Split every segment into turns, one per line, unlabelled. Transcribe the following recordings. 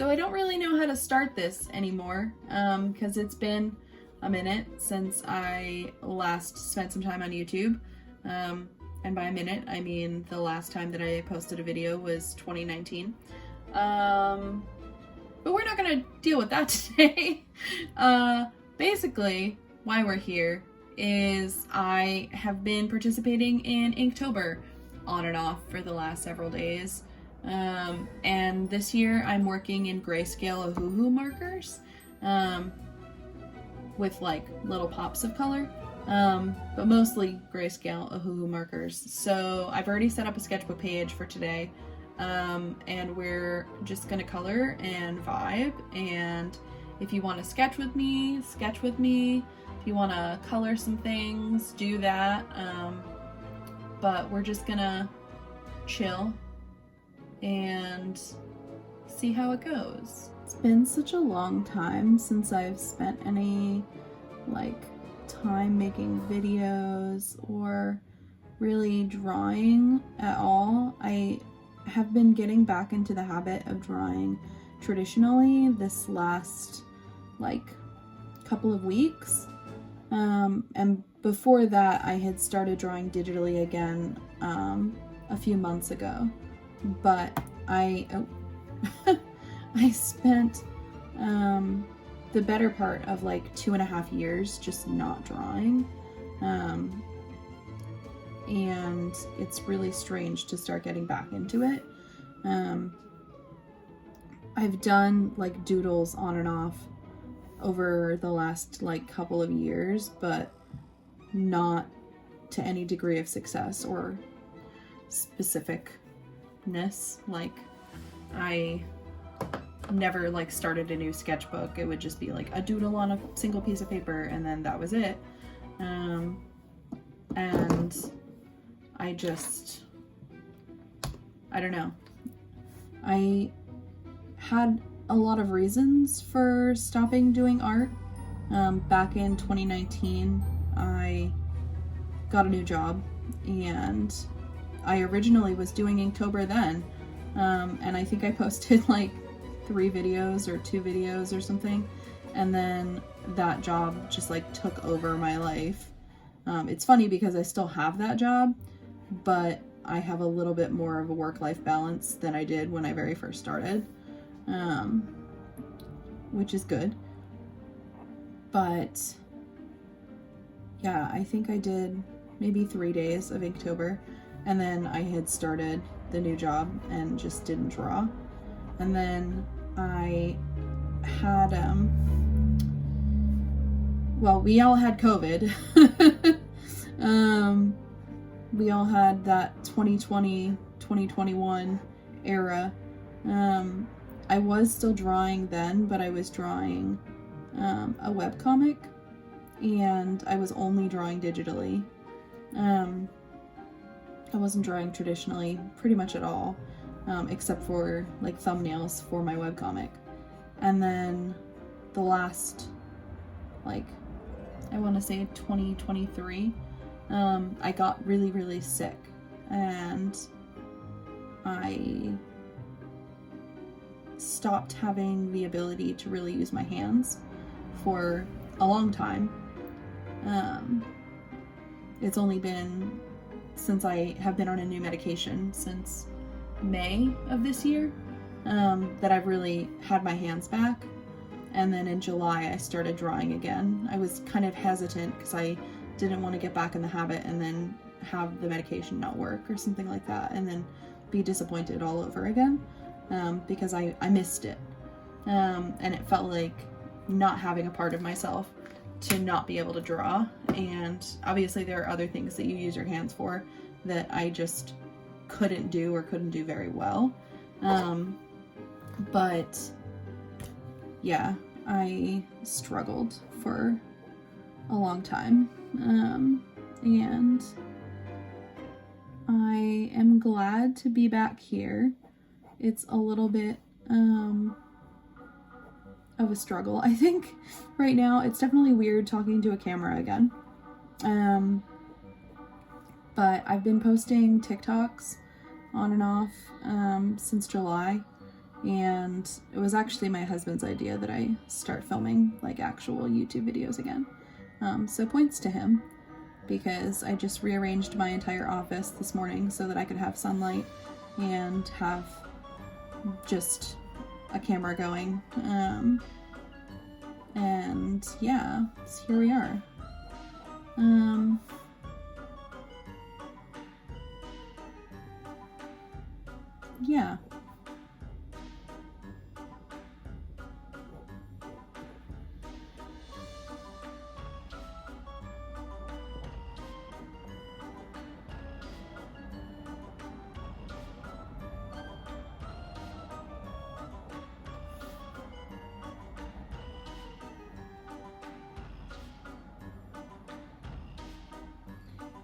So I don't really know how to start this anymore, because it's been a minute since I last spent some time on YouTube. And by a minute, I mean the last time that I posted a video was 2019. But we're not gonna deal with that today. Basically, why we're here is I have been participating in Inktober on and off for the last several days. And this year I'm working in grayscale Ohuhu markers, with like little pops of color, but mostly grayscale Ohuhu markers. So I've already set up a sketchbook page for today, and we're just gonna color and vibe. And if you want to sketch with me, sketch with me. If you want to color some things, do that. But we're just gonna chill and see how it goes. It's been such a long time since I've spent any time making videos or really drawing at all. I have been getting back into the habit of drawing traditionally this last couple of weeks, and before that I had started drawing digitally again a few months ago. But I spent the better part of 2.5 years just not drawing, and it's really strange to start getting back into it. I've done doodles on and off over the last couple of years, but not to any degree of success or specificness. I never started a new sketchbook. It would just be a doodle on a single piece of paper, and then that was it. And I don't know. I had a lot of reasons for stopping doing art. Back in 2019, I got a new job, and I originally was doing Inktober then, and I think I posted 3 videos or 2 videos or something, and then that job just took over my life. It's funny because I still have that job, but I have a little bit more of a work-life balance than I did when I very first started, which is good. But yeah, I think I did maybe 3 days of Inktober, and then I had started the new job and just didn't draw. And then I had we all had COVID. We all had that 2020 2021 era. I was still drawing then, but I was drawing a webcomic, and I was only drawing digitally. I wasn't drawing traditionally pretty much at all, except for thumbnails for my webcomic. And then the last, I want to say 2023, I got really, really sick, and I stopped having the ability to really use my hands for a long time. It's only been since I have been on a new medication since May of this year, that I've really had my hands back. And then in July I started drawing again. I was kind of hesitant because I didn't want to get back in the habit and then have the medication not work or something like that, and then be disappointed all over again, because I missed it, and it felt like not having a part of myself to not be able to draw. And obviously there are other things that you use your hands for that I just couldn't do or couldn't do very well. But yeah, I struggled for a long time, and I am glad to be back here. It's a little bit of a struggle, I think, right now. It's definitely weird talking to a camera again. But I've been posting TikToks on and off since July, And it was actually my husband's idea that I start filming like actual YouTube videos again. So points to him, because I just rearranged my entire office this morning so that I could have sunlight and have just a camera going. And yeah, so here we are. Yeah.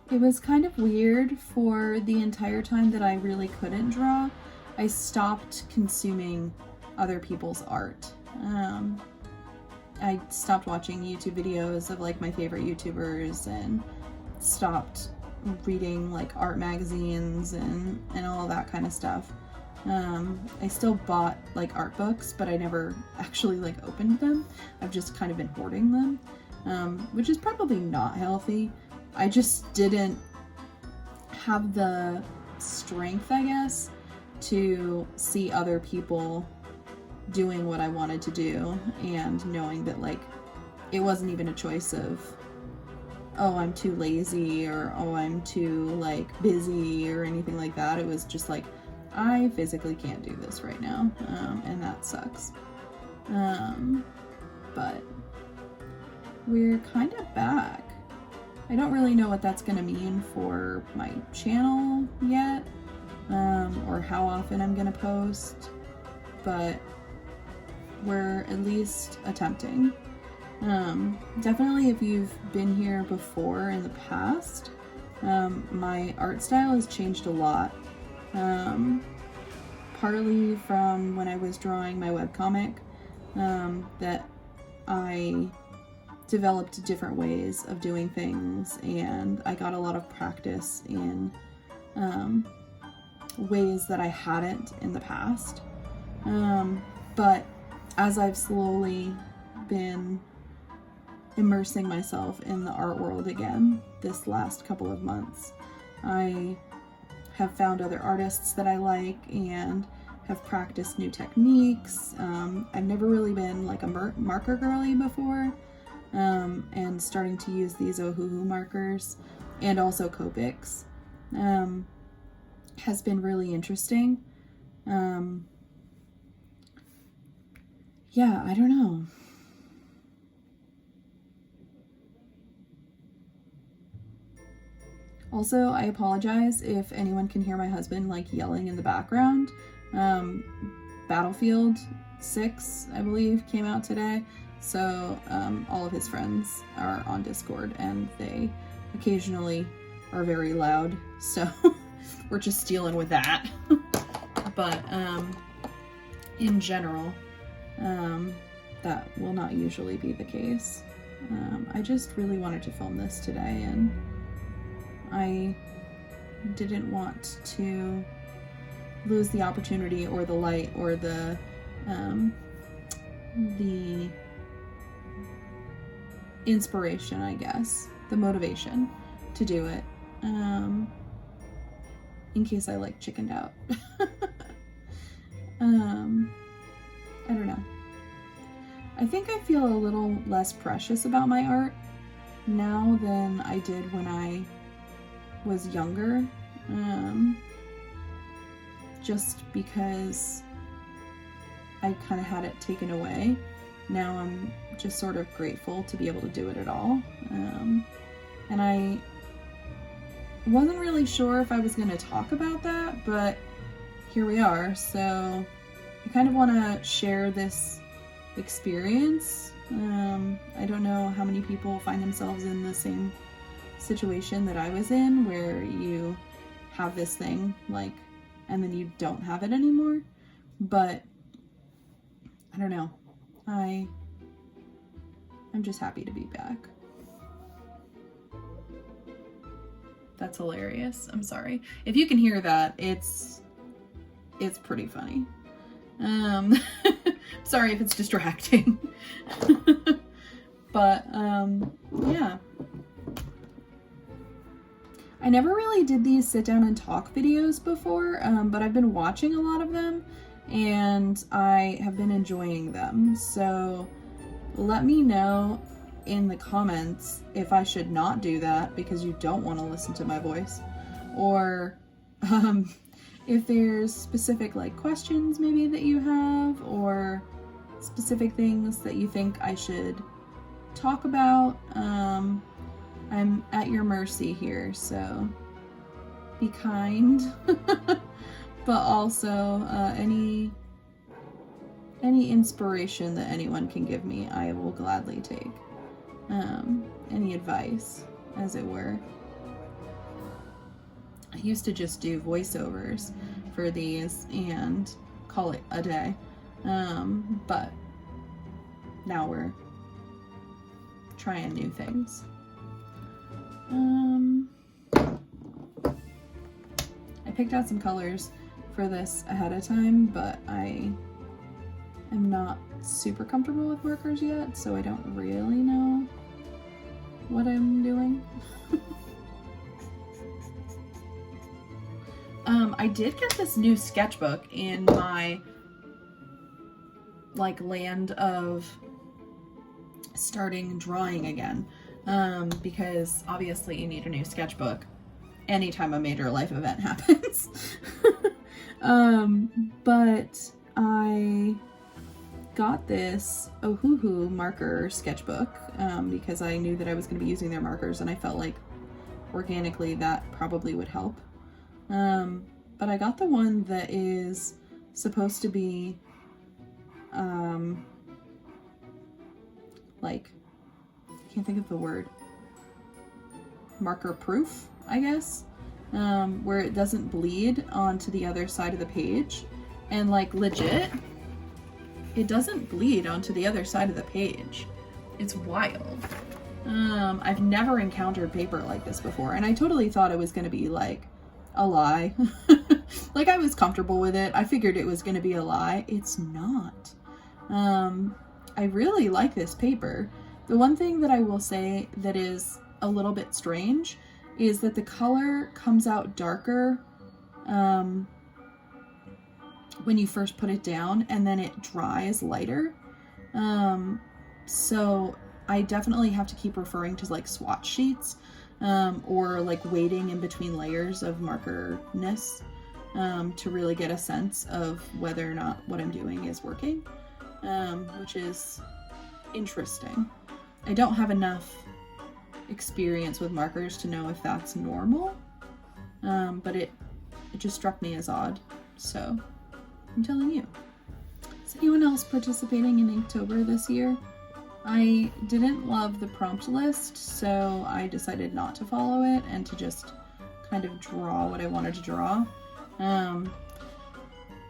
It was kind of weird for the entire time that I really couldn't draw. I stopped consuming other people's art. I stopped watching YouTube videos of like my favorite YouTubers and stopped reading like art magazines and all that kind of stuff. I still bought like art books, but I never actually like opened them. I've just kind of been hoarding them, which is probably not healthy. I just didn't have the strength, I guess, to see other people doing what I wanted to do, and knowing that like it wasn't even a choice of, oh, I'm too lazy, or oh, I'm too like busy, or anything like that. It was just like, I physically can't do this right now, and that sucks. But we're kind of back. I don't really know what that's gonna mean for my channel yet, or how often I'm gonna post, but we're at least attempting. Definitely if you've been here before in the past, my art style has changed a lot. Partly from when I was drawing my webcomic, that I developed different ways of doing things, and I got a lot of practice in ways that I hadn't in the past. But as I've slowly been immersing myself in the art world again this last couple of months, I have found other artists that I like and have practiced new techniques. I've never really been like a marker girly before, and starting to use these Ohuhu markers and also Copics has been really interesting. Yeah, I don't know. Also, I apologize if anyone can hear my husband like yelling in the background. Battlefield 6, I believe, came out today. So all of his friends are on Discord, and they occasionally are very loud. So we're just dealing with that. But in general, that will not usually be the case. I just really wanted to film this today, and I didn't want to lose the opportunity or the light or the inspiration, I guess, the motivation to do it, in case I like chickened out. I don't know. I think I feel a little less precious about my art now than I did when I was younger, just because I kind of had it taken away. Now I'm just sort of grateful to be able to do it at all. And I wasn't really sure if I was going to talk about that, but here we are. So I kind of want to share this experience. I don't know how many people find themselves in the same situation that I was in, where you have this thing, like, and then you don't have it anymore. But I don't know. I'm just happy to be back. That's hilarious. I'm sorry. If you can hear that, it's pretty funny. Sorry if it's distracting. But, yeah. I never really did these sit down and talk videos before, but I've been watching a lot of them, and I have been enjoying them. So let me know in the comments if I should not do that because you don't want to listen to my voice, or if there's specific like questions maybe that you have, or specific things that you think I should talk about. I'm at your mercy here, so be kind. But also any inspiration that anyone can give me, I will gladly take. Any advice, as it were. I used to just do voiceovers for these and call it a day, but now we're trying new things. I picked out some colors for this ahead of time, but I am not super comfortable with markers yet, so I don't really know what I'm doing. I did get this new sketchbook in my like land of starting drawing again, because obviously you need a new sketchbook anytime a major life event happens. But I got this Ohuhu marker sketchbook because I knew that I was going to be using their markers, and I felt like organically that probably would help. But I got the one that is supposed to be like, I can't think of the word, marker proof, I guess, where it doesn't bleed onto the other side of the page, and like legit, it doesn't bleed onto the other side of the page. It's wild. I've never encountered paper like this before, and I totally thought it was going to be like a lie. Like, I was comfortable with it. I figured it was going to be a lie. It's not. I really like this paper. The one thing that I will say that is a little bit strange is that the color comes out darker when you first put it down, and then it dries lighter. So I definitely have to keep referring to like swatch sheets, or like waiting in between layers of markerness, to really get a sense of whether or not what I'm doing is working, which is interesting. I don't have enough experience with markers to know if that's normal, but it just struck me as odd, so I'm telling you. Is anyone else participating in Inktober this year? I didn't love the prompt list, so I decided not to follow it and to just kind of draw what I wanted to draw.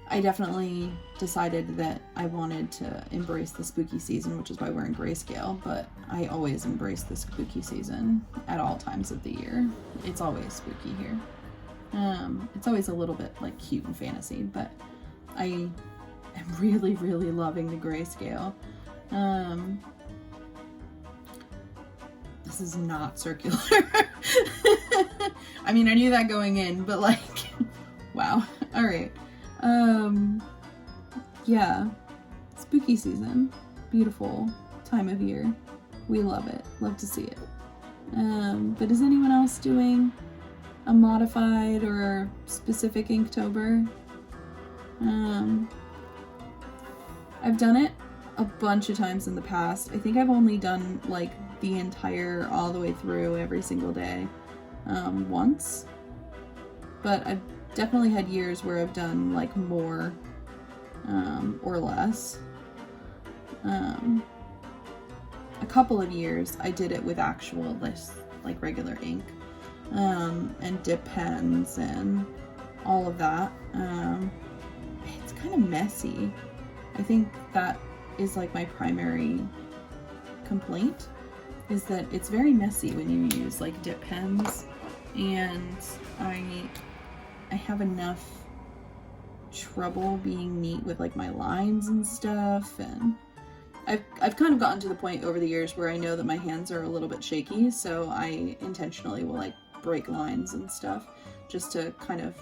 I definitely decided that I wanted to embrace the spooky season, which is why we're in grayscale, but I always embrace the spooky season at all times of the year. It's always spooky here. It's always a little bit like cute and fantasy, but I am really, really loving the grayscale. This is not circular. I mean, I knew that going in, but like, wow. All right. Yeah, spooky season, beautiful time of year. We love it. Love to see it. But is anyone else doing a modified or specific Inktober? I've done it a bunch of times in the past. I think I've only done like the entire, all the way through every single day, once. But I've definitely had years where I've done like more, or less. A couple of years I did it with actual this like regular ink, and dip pens and all of that. It's kind of messy. I think that is like my primary complaint, is that it's very messy when you use like dip pens, and I have enough trouble being neat with like my lines and stuff, and I've kind of gotten to the point over the years where I know that my hands are a little bit shaky, so I intentionally will like break lines and stuff just to kind of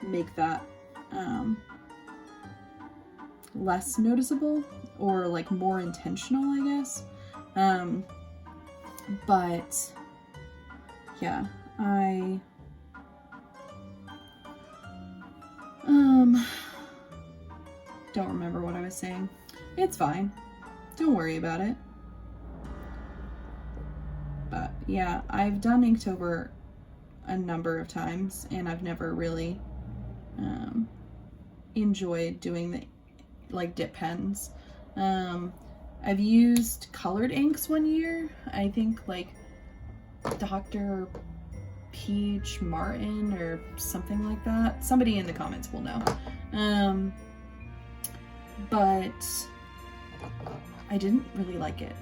make that less noticeable or like more intentional, I guess. But yeah, I don't remember what I was saying. It's fine. Don't worry about it. But yeah, I've done Inktober a number of times, and I've never really enjoyed doing the like dip pens. I've used colored inks one year. I think like Dr. Peach Martin or something like that. Somebody in the comments will know. But I didn't really like it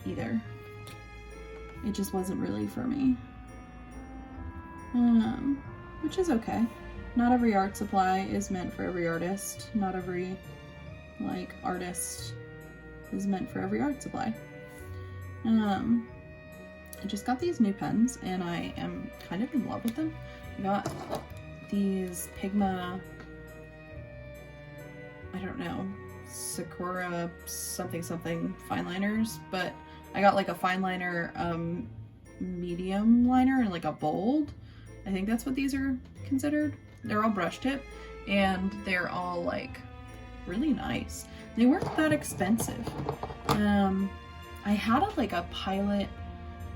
either. It just wasn't really for me. Which is okay. Not every art supply is meant for every artist. Not every like artist is meant for every art supply. I just got these new pens and I am kind of in love with them. I got these Pigma, I don't know, Sakura something fine liners, but I got like a fine liner medium liner and like a bold. I think that's what these are considered. They're all brush tip and they're all like really nice. They weren't that expensive. I had a Pilot,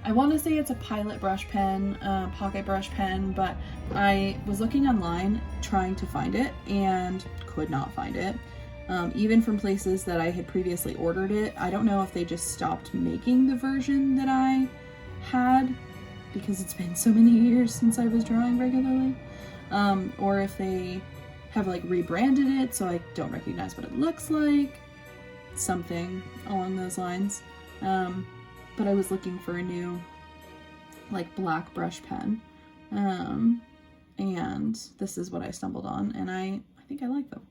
I want to say it's a Pilot brush pen, pocket brush pen, but I was looking online trying to find it and could not find it. Even from places that I had previously ordered it. I don't know if they just stopped making the version that I had because it's been so many years since I was drawing regularly, or if they have like rebranded it so I don't recognize what it looks like, something along those lines. But I was looking for a new like black brush pen, and this is what I stumbled on, and I think I like them.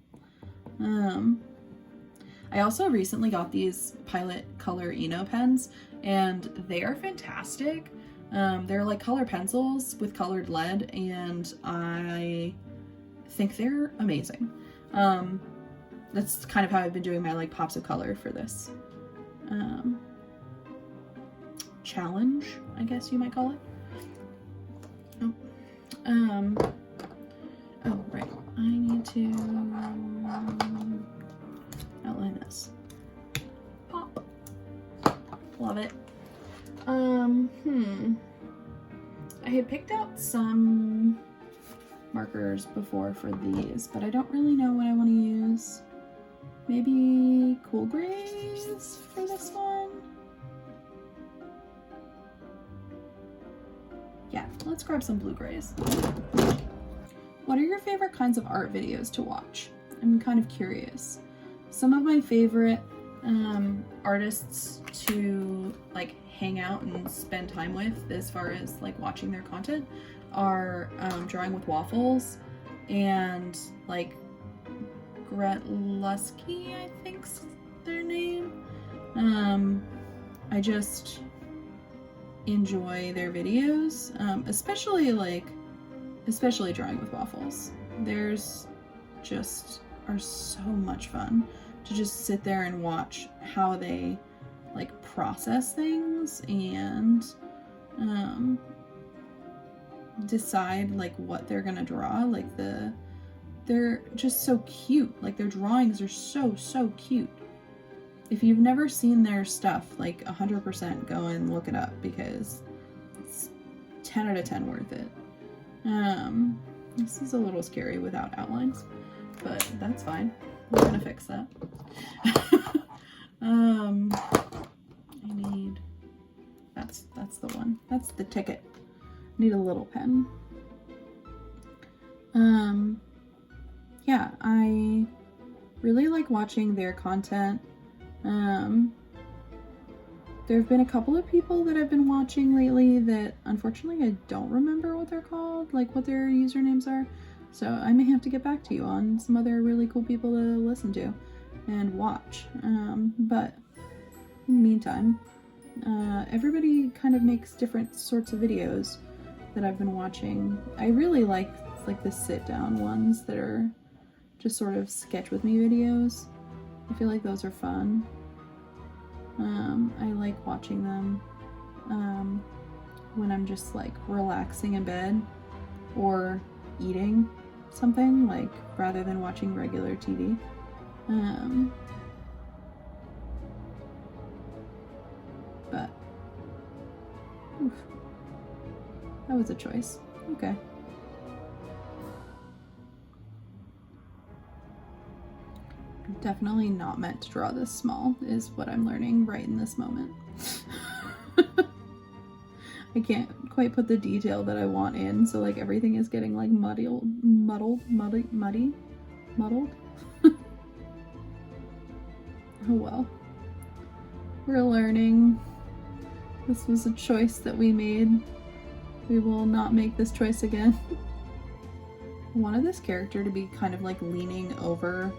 I also recently got these Pilot Color Eno pens, and they are fantastic. They're like color pencils with colored lead, and I think they're amazing. That's kind of how I've been doing my like pops of color for this challenge, I guess you might call it. Oh, right. I need to outline this. Pop. Love it. I had picked out some markers before for these, but I don't really know what I want to use. Maybe cool grays for this one? Yeah, let's grab some blue grays. What are your favorite kinds of art videos to watch? I'm kind of curious. Some of my favorite artists to like hang out and spend time with as far as like watching their content are Drawing with Waffles and like Gretlusky, I think's their name. I just enjoy their videos, especially Drawing with Waffles. There's just are so much fun to just sit there and watch how they like process things and decide like what they're gonna draw. Like they're just so cute. Like their drawings are so cute. If you've never seen their stuff, like 100% go and look it up because it's 10 out of 10 worth it. This is a little scary without outlines, but that's fine. We're gonna fix that. I need, that's the one. That's the ticket. I need a little pen. Yeah, I really like watching their content. There have been a couple of people that I've been watching lately that unfortunately I don't remember what they're called, like what their usernames are. So I may have to get back to you on some other really cool people to listen to and watch. But in the meantime, everybody kind of makes different sorts of videos that I've been watching. I really like the sit down ones that are just sort of sketch with me videos. I feel like those are fun. I like watching them when I'm just like relaxing in bed or eating something, like rather than watching regular TV. But oof, that was a choice. Okay. Definitely not meant to draw this small is what I'm learning right in this moment. I can't quite put the detail that I want in, so like everything is getting like muddled. Oh well. We're learning. This was a choice that we made. We will not make this choice again. I wanted this character to be kind of like leaning over,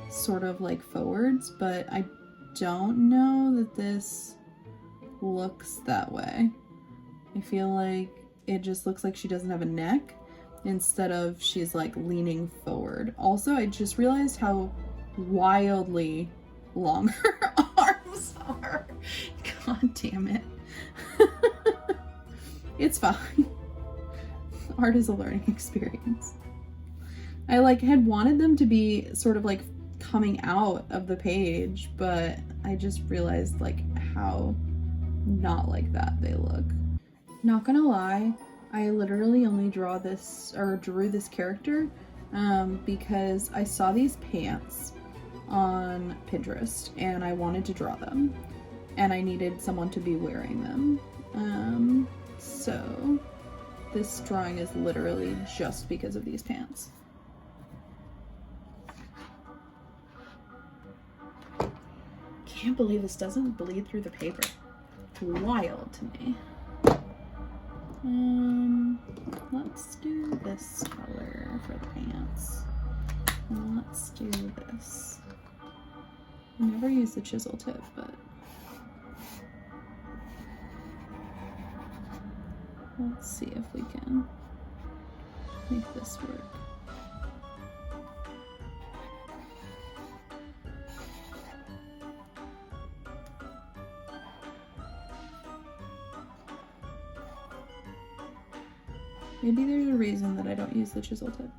sort of like forwards, but I don't know that this looks that way. I feel like it just looks like she doesn't have a neck instead of she's like leaning forward. Also, I just realized how wildly long her arms are. God damn it. It's fine. Art is a learning experience. I like had wanted them to be sort of like coming out of the page, but I just realized like how not like that they look. Not gonna lie, I literally only drew this character because I saw these pants on Pinterest and I wanted to draw them and I needed someone to be wearing them. So this drawing is literally just because of these pants. Can't believe this doesn't bleed through the paper. Wild to me. Let's do this color for the pants. And let's do this. I never use the chisel tip, but let's see if we can make this work. Maybe there's a reason that I don't use the chisel tip.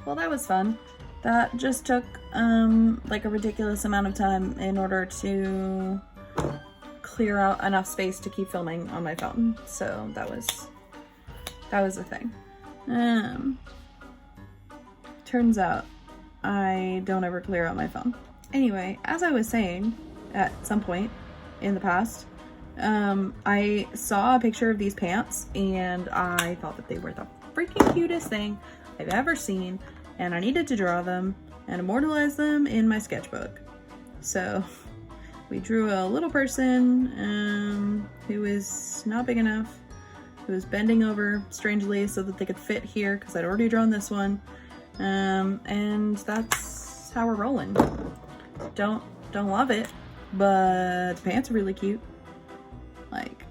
Well, that was fun. That just took like a ridiculous amount of time in order to clear out enough space to keep filming on my phone. So that was a thing. Turns out I don't ever clear out my phone. Anyway, as I was saying at some point in the past, I saw a picture of these pants and I thought that they were the freaking cutest thing I've ever seen, and I needed to draw them and immortalize them in my sketchbook. So we drew a little person who is not big enough, who was bending over strangely so that they could fit here because I'd already drawn this one, and that's how we're rolling. Don't love it, but the pants are really cute. Like,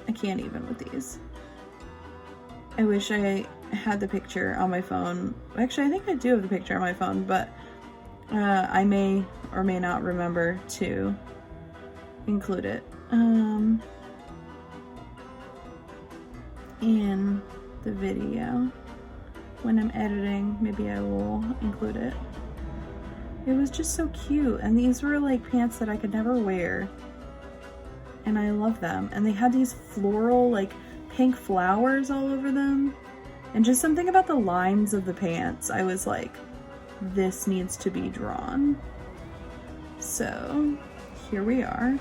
I can't even with these. I wish I had the picture on my phone. Actually, I think I do have the picture on my phone, but I may or may not remember to include it in the video. When I'm editing, maybe I will include it. It was just so cute, and these were like pants that I could never wear, and I love them. And they had these floral like pink flowers all over them, and just something about the lines of the pants, I was like, this needs to be drawn. So here we are,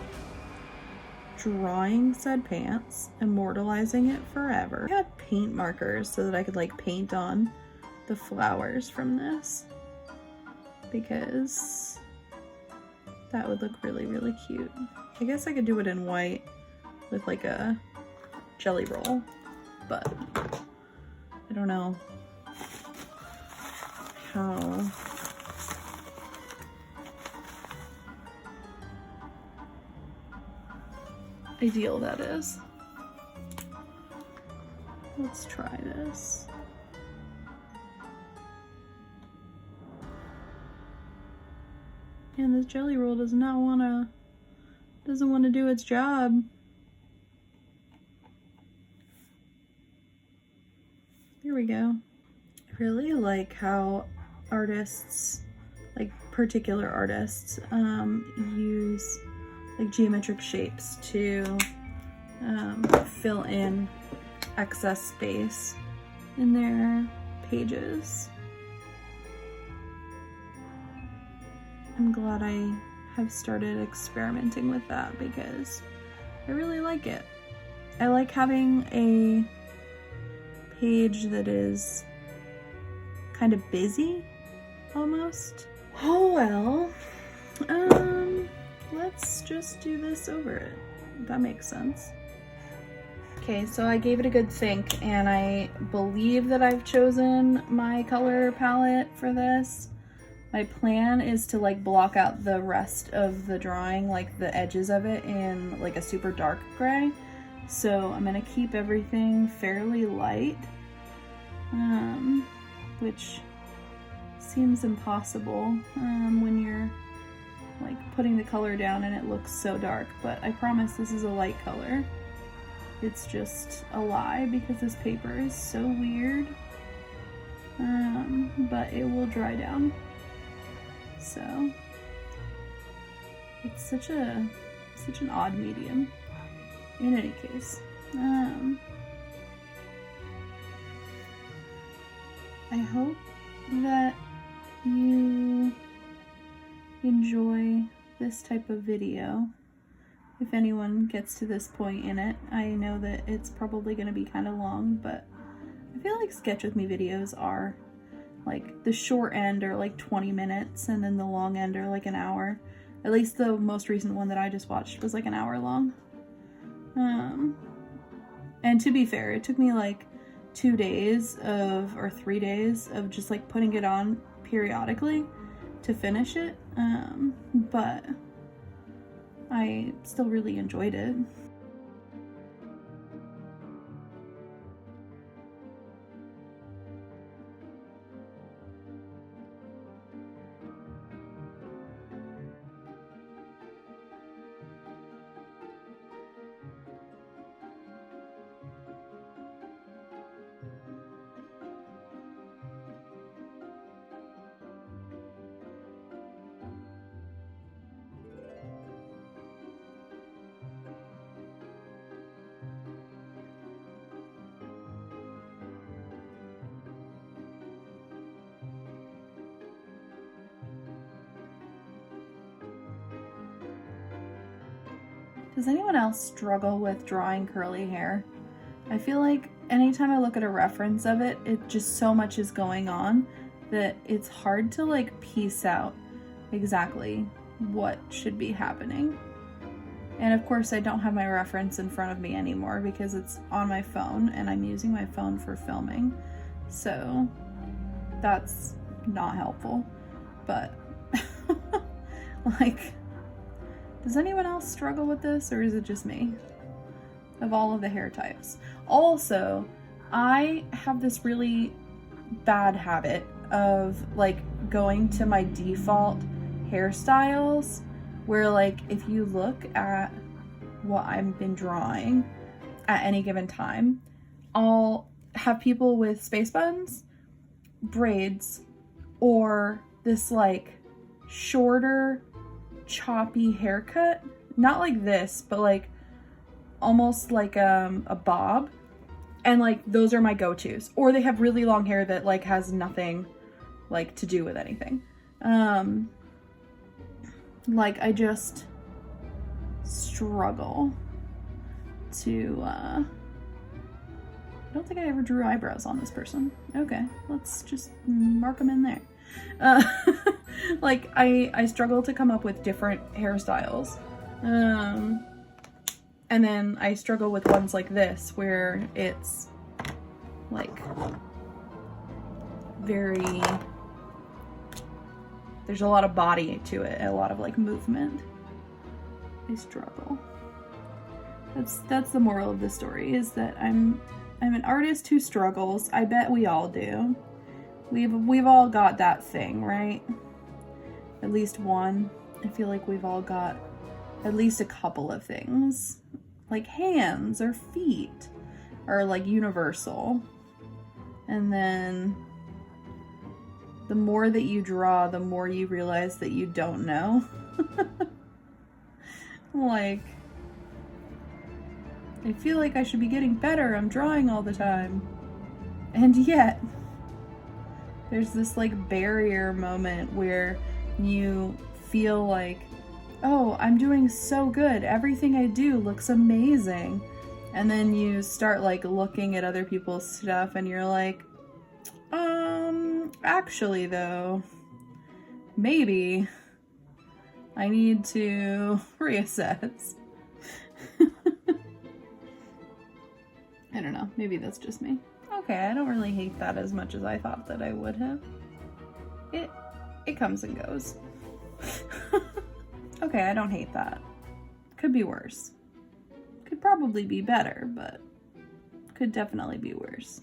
drawing said pants, immortalizing it forever. I had paint markers so that I could like paint on the flowers from this, because That would look really, really cute. I guess I could do it in white with like a jelly roll, but I don't know how ideal that is. Let's try this. And this jelly roll doesn't want to do its job. There we go. I really like how artists, like particular artists, use like geometric shapes to fill in excess space in their pages. I'm glad I have started experimenting with that because I really like it. I like having a page that is kind of busy, almost. Oh well, let's just do this over it. That makes sense. Okay, so I gave it a good think, and I believe that I've chosen my color palette for this. My plan is to like block out the rest of the drawing, like the edges of it, in like a super dark gray. So I'm gonna keep everything fairly light, which seems impossible when you're like putting the color down and it looks so dark, but I promise this is a light color. It's just a lie because this paper is so weird, but it will dry down. So it's such an odd medium. In any case, I hope that you enjoy this type of video. If anyone gets to this point in it, I know that it's probably going to be kind of long, but I feel like Sketch With Me videos are like the short end are like 20 minutes and then the long end are like an hour. At least the most recent one that I just watched was like an hour long. And to be fair, it took me like 2 days or 3 days of just like putting it on periodically to finish it. But I still really enjoyed it. Does anyone else struggle with drawing curly hair? I feel like anytime I look at a reference of it, just so much is going on that it's hard to like piece out exactly what should be happening. And of course I don't have my reference in front of me anymore because it's on my phone and I'm using my phone for filming. So that's not helpful, but like, does anyone else struggle with this, or is it just me? Of all of the hair types. Also, I have this really bad habit of like going to my default hairstyles where like if you look at what I've been drawing at any given time, I'll have people with space buns, braids, or this like shorter choppy haircut, not like this, but like almost like a bob, and like those are my go-tos. Or they have really long hair that like has nothing like to do with anything. Like I just struggle to I don't think I ever drew eyebrows on this person. Okay, let's just mark them in there. Like, I struggle to come up with different hairstyles. And then I struggle with ones like this, where it's like very, there's a lot of body to it, a lot of like movement. I struggle. That's the moral of the story, is that I'm an artist who struggles. I bet we all do. We've all got that thing, right? At least one. I feel like we've all got at least a couple of things. Like hands or feet are like universal. And then the more that you draw, the more you realize that you don't know. Like, I feel like I should be getting better. I'm drawing all the time. And yet, there's this like barrier moment where you feel like, oh, I'm doing so good. Everything I do looks amazing. And then you start like looking at other people's stuff and you're like, actually though, maybe I need to reassess. I don't know, maybe that's just me. Okay, I don't really hate that as much as I thought that I would have. It comes and goes. Okay, I don't hate that. Could be worse. Could probably be better, but could definitely be worse.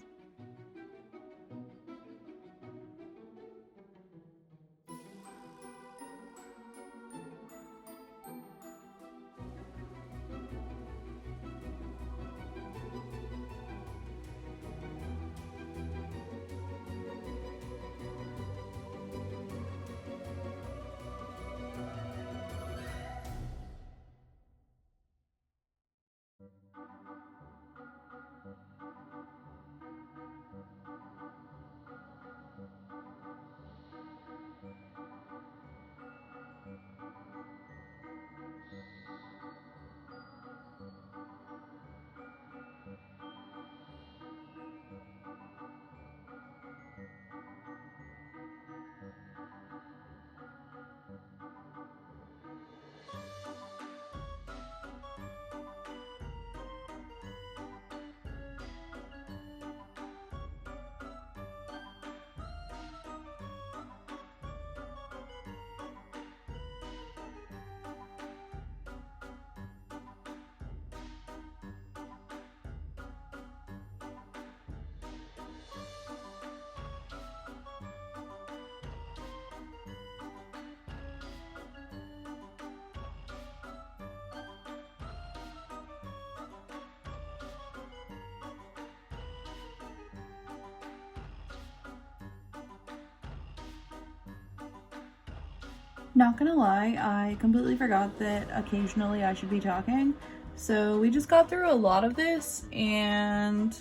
Not gonna lie, I completely forgot that occasionally I should be talking. So we just got through a lot of this, and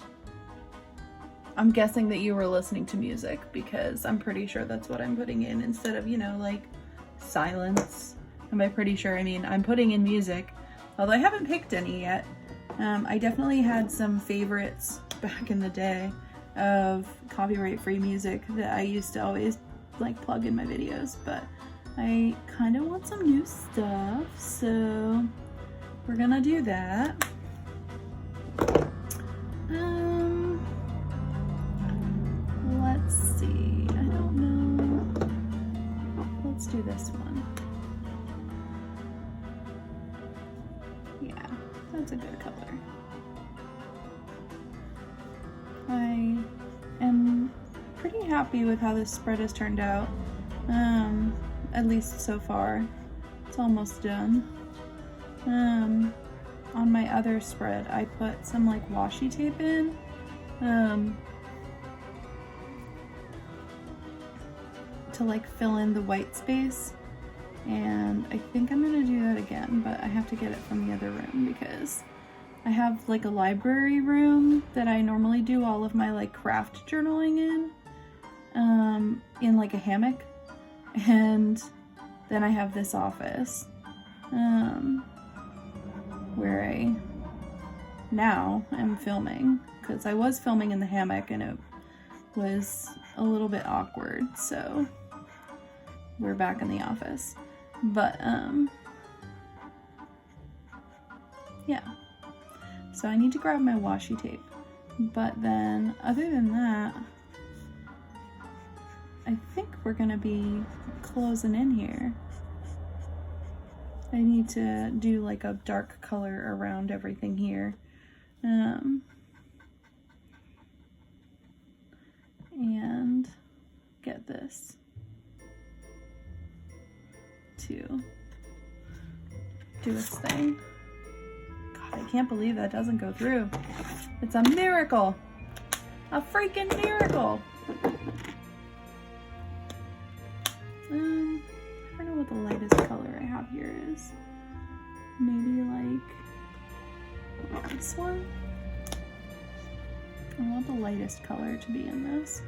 I'm guessing that you were listening to music, because I'm pretty sure that's what I'm putting in instead of, you know, like silence. And by pretty sure, I mean I'm putting in music, although I haven't picked any yet. I definitely had some favorites back in the day of copyright-free music that I used to always like plug in my videos, but I kind of want some new stuff, so we're gonna do that. Let's see, I don't know. Let's do this one. Yeah, that's a good color. I am pretty happy with how this spread has turned out. At least so far. It's almost done. On my other spread, I put some like washi tape in. To like fill in the white space. And I think I'm gonna do that again, but I have to get it from the other room because I have like a library room that I normally do all of my like craft journaling in like a hammock. And then I have this office where I now am filming, because I was filming in the hammock and it was a little bit awkward, so we're back in the office. But, yeah. So I need to grab my washi tape. But then, other than that, I think we're gonna be closing in here. I need to do like a dark color around everything here. And get this to do its thing. God, I can't believe that doesn't go through. It's a miracle. A freaking miracle. I don't know what the lightest color I have here is. Maybe like this one? I want the lightest color to be in this.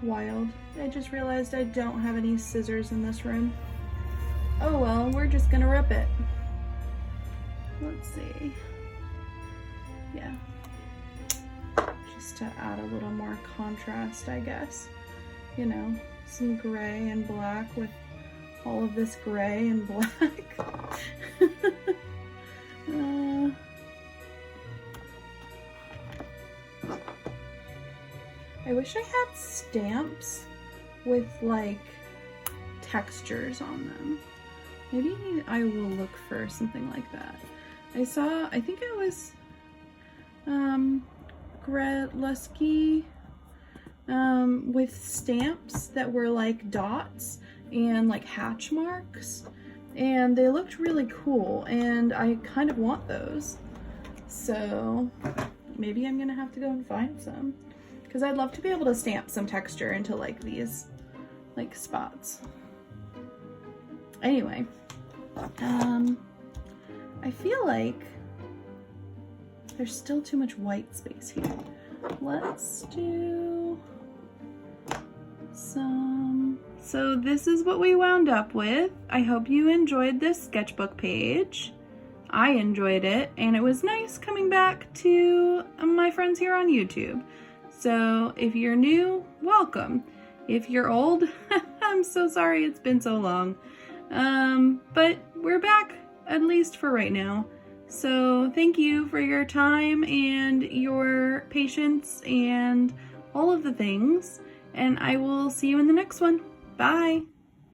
Wild. I just realized I don't have any scissors in this room. Oh well, we're just gonna rip it. Let's see. Yeah. Just to add a little more contrast, I guess. You know, some gray and black with all of this gray and black. I wish I had stamps with like textures on them. Maybe I will look for something like that. I think it was Gretzky with stamps that were like dots and like hatch marks, and they looked really cool, and I kind of want those. So maybe I'm gonna have to go and find some, because I'd love to be able to stamp some texture into like these like spots. Anyway, I feel like there's still too much white space here. Let's do some. So this is what we wound up with. I hope you enjoyed this sketchbook page. I enjoyed it, and it was nice coming back to my friends here on YouTube. So if you're new, welcome. If you're old, I'm so sorry it's been so long. But we're back, at least for right now. So thank you for your time and your patience and all of the things. And I will see you in the next one. Bye.